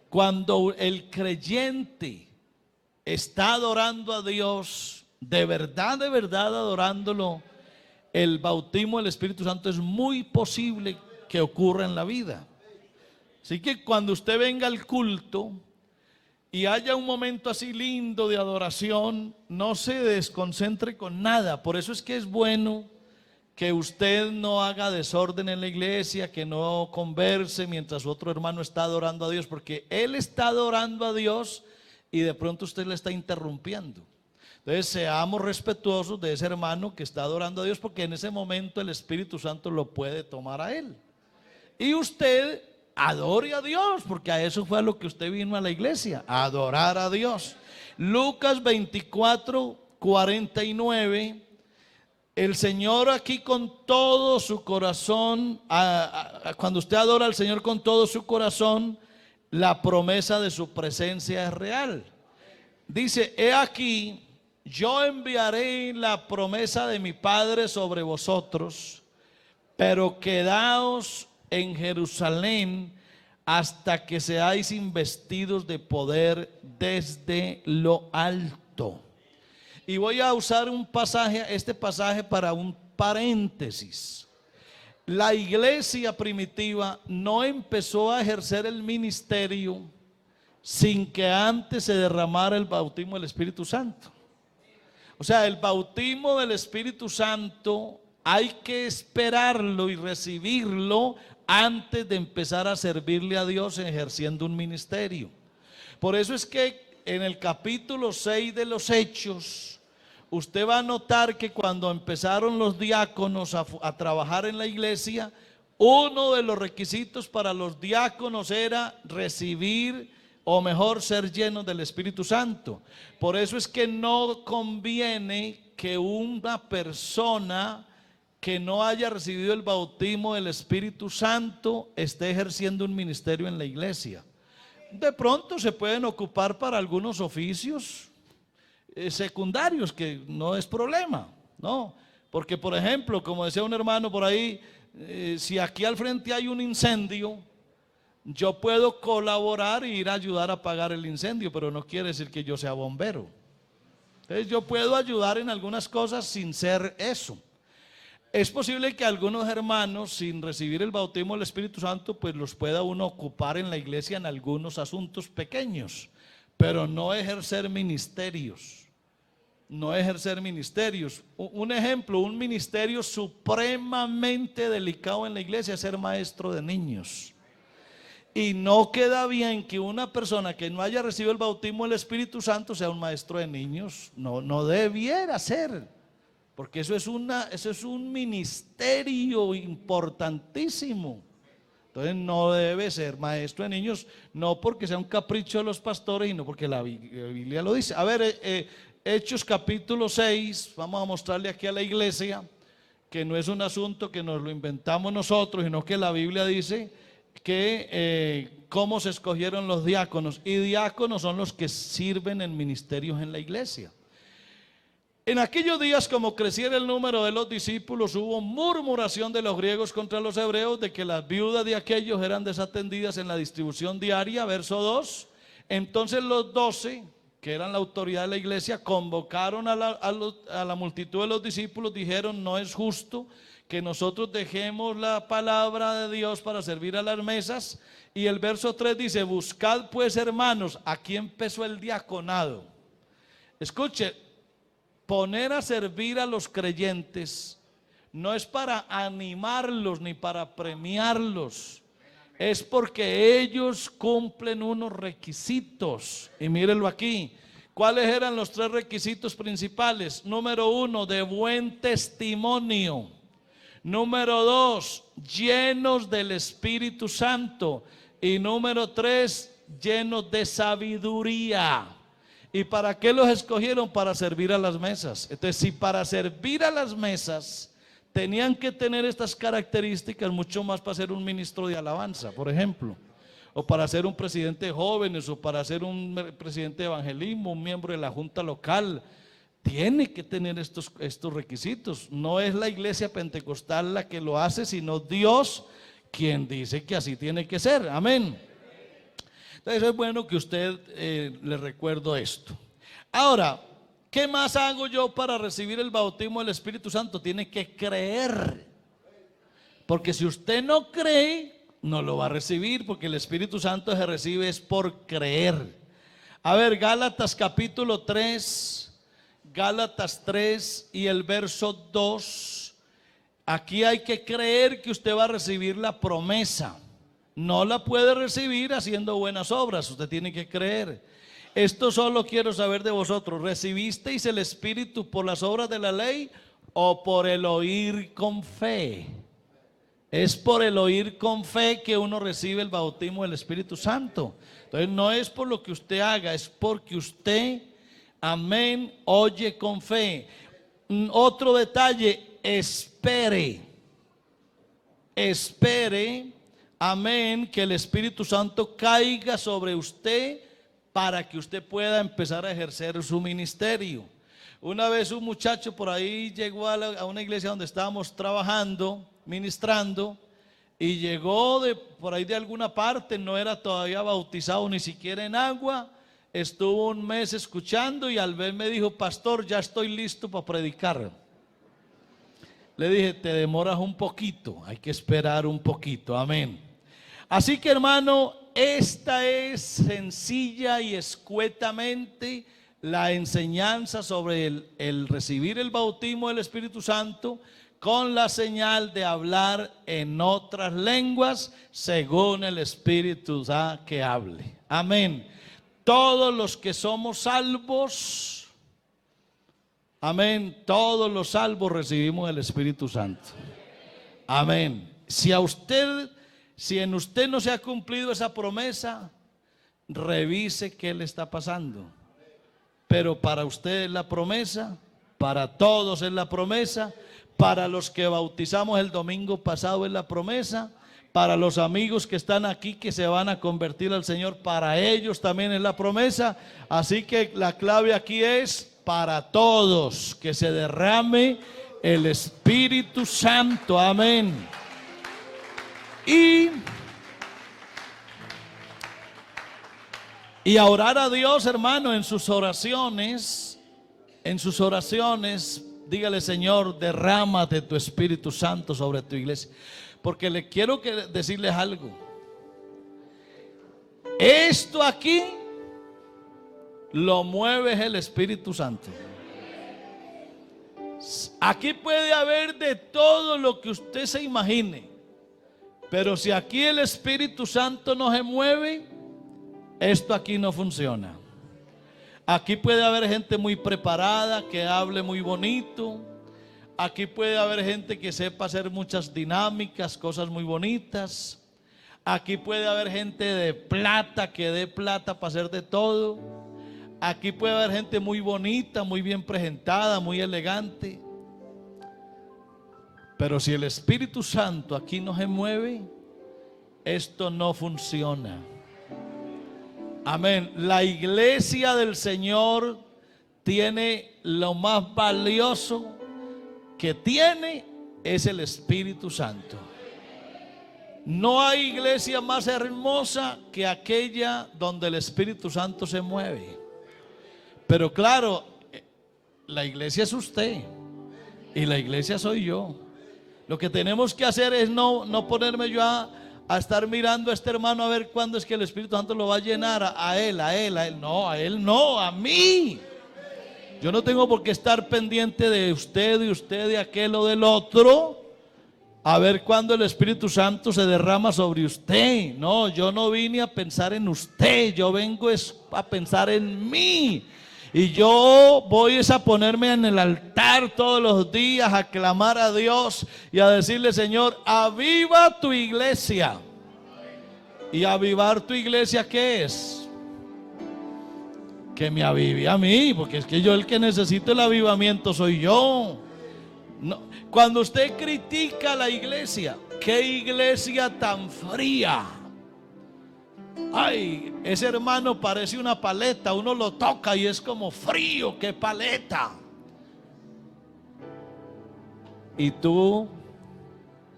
Cuando el creyente está adorando a Dios, de verdad adorándolo, el bautismo del Espíritu Santo es muy posible que ocurra en la vida. Así que cuando usted venga al culto, y haya un momento así lindo de adoración, no se desconcentre con nada. Por eso es que es bueno que usted no haga desorden en la iglesia, que no converse mientras otro hermano está adorando a Dios, porque él está adorando a Dios y de pronto usted le está interrumpiendo. Entonces seamos respetuosos de ese hermano que está adorando a Dios, porque en ese momento el Espíritu Santo lo puede tomar a él. Y usted adore a Dios, porque a eso fue a lo que usted vino a la iglesia, a adorar a Dios. Lucas 24:49. El Señor aquí con todo su corazón, cuando usted adora al Señor con todo su corazón, la promesa de su presencia es real. Dice: he aquí, yo enviaré la promesa de mi Padre sobre vosotros, pero quedaos en Jerusalén hasta que seáis investidos de poder desde lo alto. Y voy a usar este pasaje para un paréntesis. La iglesia primitiva no empezó a ejercer el ministerio sin que antes se derramara el bautismo del Espíritu Santo. O sea, el bautismo del Espíritu Santo hay que esperarlo y recibirlo antes de empezar a servirle a Dios ejerciendo un ministerio. Por eso es que en el capítulo 6 de los Hechos, usted va a notar que cuando empezaron los diáconos a trabajar en la iglesia, uno de los requisitos para los diáconos era recibir, o mejor, ser llenos del Espíritu Santo. Por eso es que no conviene que una persona que no haya recibido el bautismo del Espíritu Santo esté ejerciendo un ministerio en la iglesia. De pronto se pueden ocupar para algunos oficios secundarios, que no es problema, ¿no? Porque, por ejemplo, como decía un hermano por ahí, si aquí al frente hay un incendio, yo puedo colaborar e ir a ayudar a apagar el incendio, pero no quiere decir que yo sea bombero. Entonces yo puedo ayudar en algunas cosas sin ser eso. Es posible que algunos hermanos, sin recibir el bautismo del Espíritu Santo, pues los pueda uno ocupar en la iglesia en algunos asuntos pequeños, pero no ejercer ministerios. No ejercer ministerios. Un ejemplo, un ministerio supremamente delicado en la iglesia es ser maestro de niños. Y no queda bien que una persona que no haya recibido el bautismo del Espíritu Santo sea un maestro de niños. No debiera ser, porque eso es un ministerio importantísimo. Entonces no debe ser maestro de niños, no porque sea un capricho de los pastores, sino porque la Biblia lo dice. A ver, Hechos capítulo 6, vamos a mostrarle aquí a la iglesia que no es un asunto que nos lo inventamos nosotros, sino que la Biblia dice que cómo se escogieron los diáconos. Y diáconos son los que sirven en ministerios en la iglesia. En aquellos días, como creciera el número de los discípulos, hubo murmuración de los griegos contra los hebreos de que las viudas de aquellos eran desatendidas en la distribución diaria. Verso 2. Entonces los 12, que eran la autoridad de la iglesia, convocaron a la multitud de los discípulos. Dijeron: no es justo que nosotros dejemos la palabra de Dios para servir a las mesas. Y el verso 3 dice: buscad pues, hermanos. Aquí empezó el diaconado. Escuche, poner a servir a los creyentes no es para animarlos ni para premiarlos, es porque ellos cumplen unos requisitos. Y mírenlo aquí. ¿Cuáles eran los 3 requisitos principales? Número 1, de buen testimonio. Número 2, llenos del Espíritu Santo. Y número 3, llenos de sabiduría. ¿Y para qué los escogieron? Para servir a las mesas. Entonces, si para servir a las mesas tenían que tener estas características, mucho más para ser un ministro de alabanza, por ejemplo, o para ser un presidente de jóvenes, o para ser un presidente de evangelismo, un miembro de la junta local, tiene que tener estos requisitos. No es la iglesia pentecostal la que lo hace, sino Dios quien dice que así tiene que ser. Amén. Entonces es bueno que usted le recuerdo esto. Ahora, ¿qué más hago yo para recibir el bautismo del Espíritu Santo? Tiene que creer. Porque si usted no cree, no lo va a recibir, porque el Espíritu Santo se recibe es por creer. A ver, Gálatas capítulo 3, Gálatas 3 y el verso 2. Aquí hay que creer que usted va a recibir la promesa. No la puede recibir haciendo buenas obras, usted tiene que creer. Esto solo quiero saber de vosotros: ¿recibisteis el Espíritu por las obras de la ley o por el oír con fe? Es por el oír con fe que uno recibe el bautismo del Espíritu Santo. Entonces no es por lo que usted haga, es porque usted, amén, oye con fe. Otro detalle: espere, amén, que el Espíritu Santo caiga sobre usted para que usted pueda empezar a ejercer su ministerio. Una vez un muchacho por ahí llegó a una iglesia donde estábamos trabajando, ministrando, y llegó por ahí de alguna parte, no era todavía bautizado ni siquiera en agua, estuvo un mes escuchando y al ver me dijo: pastor, ya estoy listo para predicar. Le dije: te demoras un poquito, hay que esperar un poquito, amén. Así que, hermano, esta es sencilla y escuetamente la enseñanza sobre el recibir el bautismo del Espíritu Santo, con la señal de hablar en otras lenguas según el Espíritu da que hable. Amén. Todos los que somos salvos, amén, todos los salvos recibimos el Espíritu Santo. Amén. Si en usted no se ha cumplido esa promesa, revise qué le está pasando. Pero para usted es la promesa, para todos es la promesa. Para los que bautizamos el domingo pasado es la promesa. Para los amigos que están aquí que se van a convertir al Señor, para ellos también es la promesa. Así que la clave aquí es para todos, que se derrame el Espíritu Santo. Amén. Y a orar a Dios, hermano, en sus oraciones, dígale: Señor, derrámate tu Espíritu Santo sobre tu iglesia. Porque le quiero decirles algo. Esto aquí lo mueve el Espíritu Santo. Aquí puede haber de todo lo que usted se imagine, pero si aquí el Espíritu Santo no se mueve, esto aquí no funciona. Aquí puede haber gente muy preparada, que hable muy bonito. Aquí puede haber gente que sepa hacer muchas dinámicas, cosas muy bonitas. Aquí puede haber gente de plata, que dé plata para hacer de todo. Aquí puede haber gente muy bonita, muy bien presentada, muy elegante. Pero si el Espíritu Santo aquí no se mueve, esto no funciona. Amén. La iglesia del Señor tiene lo más valioso que tiene, es el Espíritu Santo. No hay iglesia más hermosa que aquella donde el Espíritu Santo se mueve. Pero claro, la iglesia es usted y la iglesia soy yo. Lo que tenemos que hacer es no ponerme yo a estar mirando a este hermano a ver cuándo es que el Espíritu Santo lo va a llenar, a él. No, a mí. Yo no tengo por qué estar pendiente de usted, de aquel o del otro, a ver cuándo el Espíritu Santo se derrama sobre usted. No, yo no vine a pensar en usted, yo vengo a pensar en mí. Y yo voy a ponerme en el altar todos los días a clamar a Dios y a decirle: Señor, aviva tu iglesia. ¿Y avivar tu iglesia qué es? Que me avive a mí, porque es que yo el que necesito el avivamiento soy yo. No. Cuando usted critica a la iglesia, ¿qué iglesia tan fría? Ay, ese hermano parece una paleta, uno lo toca y es como frío, qué paleta. ¿Y tú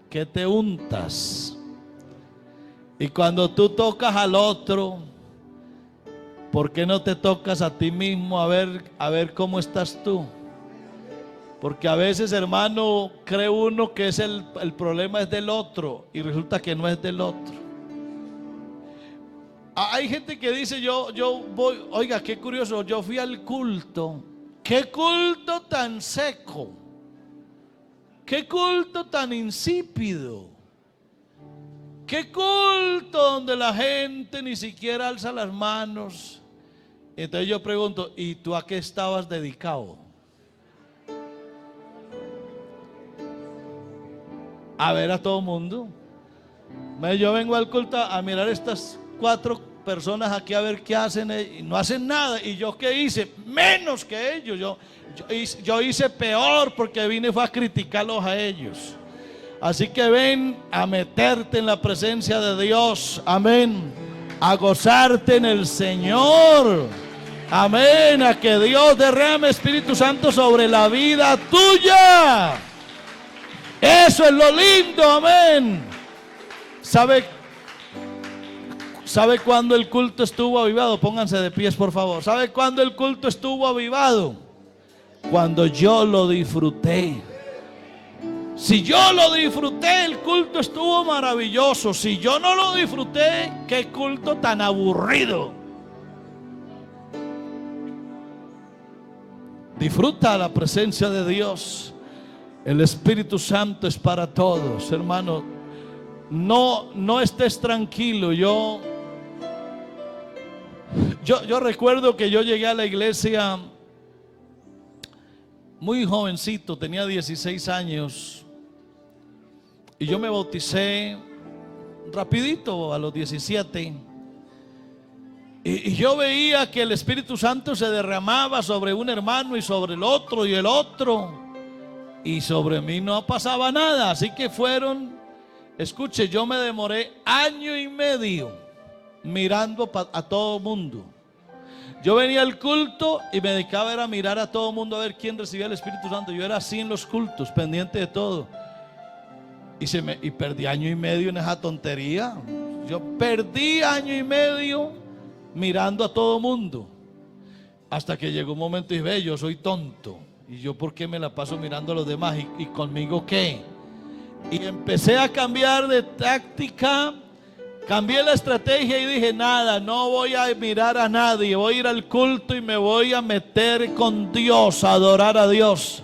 qué te untas? Y cuando tú tocas al otro, ¿por qué no te tocas a ti mismo a ver cómo estás tú? Porque a veces, hermano, cree uno que es el problema es del otro y resulta que no es del otro. Hay gente que dice, yo voy, oiga, qué curioso, yo fui al culto. Qué culto tan seco. Qué culto tan insípido. Qué culto donde la gente ni siquiera alza las manos. Entonces yo pregunto, ¿y tú a qué estabas dedicado? A ver a todo mundo. Yo vengo al culto a mirar estas 4 personas aquí a ver qué hacen y no hacen nada. ¿Y yo qué hice? Menos que ellos. Yo hice peor porque vine fue a criticarlos a ellos. Así que ven a meterte en la presencia de Dios. Amén. A gozarte en el Señor. Amén. A que Dios derrame Espíritu Santo sobre la vida tuya. Eso es lo lindo. Amén. ¿Sabe cuándo el culto estuvo avivado? Pónganse de pies, por favor. ¿Sabe cuándo el culto estuvo avivado? Cuando yo lo disfruté. Si yo lo disfruté, el culto estuvo maravilloso. Si yo no lo disfruté, qué culto tan aburrido. Disfruta la presencia de Dios. El Espíritu Santo es para todos, hermano. No estés tranquilo. Yo recuerdo que yo llegué a la iglesia muy jovencito, tenía 16 años. Y yo me bauticé rapidito a los 17. Y yo veía que el Espíritu Santo se derramaba sobre un hermano y sobre el otro y el otro. Y sobre mí no pasaba nada. Así que escuche, yo me demoré 1 año y medio mirando a todo mundo. Yo venía al culto y me dedicaba a mirar a todo mundo a ver quién recibía el Espíritu Santo. Yo era así en los cultos, pendiente de todo. Y perdí 1 año y medio en esa tontería. Yo perdí 1 año y medio mirando a todo mundo. Hasta que llegó un momento y dije, yo soy tonto. Y yo, ¿por qué me la paso mirando a los demás? ¿Y conmigo qué? Y empecé a cambiar de táctica. Cambié la estrategia y dije, nada, no voy a mirar a nadie. Voy a ir al culto y me voy a meter con Dios, a adorar a Dios.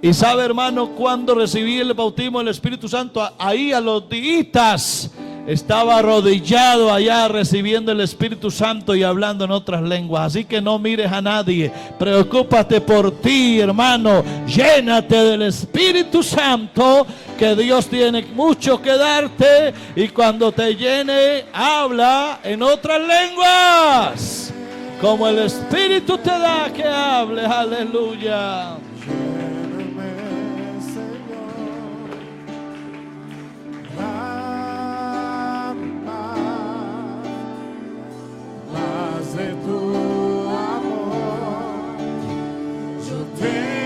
Y sabe, hermano, cuando recibí el bautismo del Espíritu Santo, ahí a los días estaba arrodillado allá recibiendo el Espíritu Santo y hablando en otras lenguas. Así que no mires a nadie, preocúpate por ti, hermano. Llénate del Espíritu Santo, que Dios tiene mucho que darte. Y cuando te llene, habla en otras lenguas, como el Espíritu te da que hables. Aleluya. De tu amor, yo te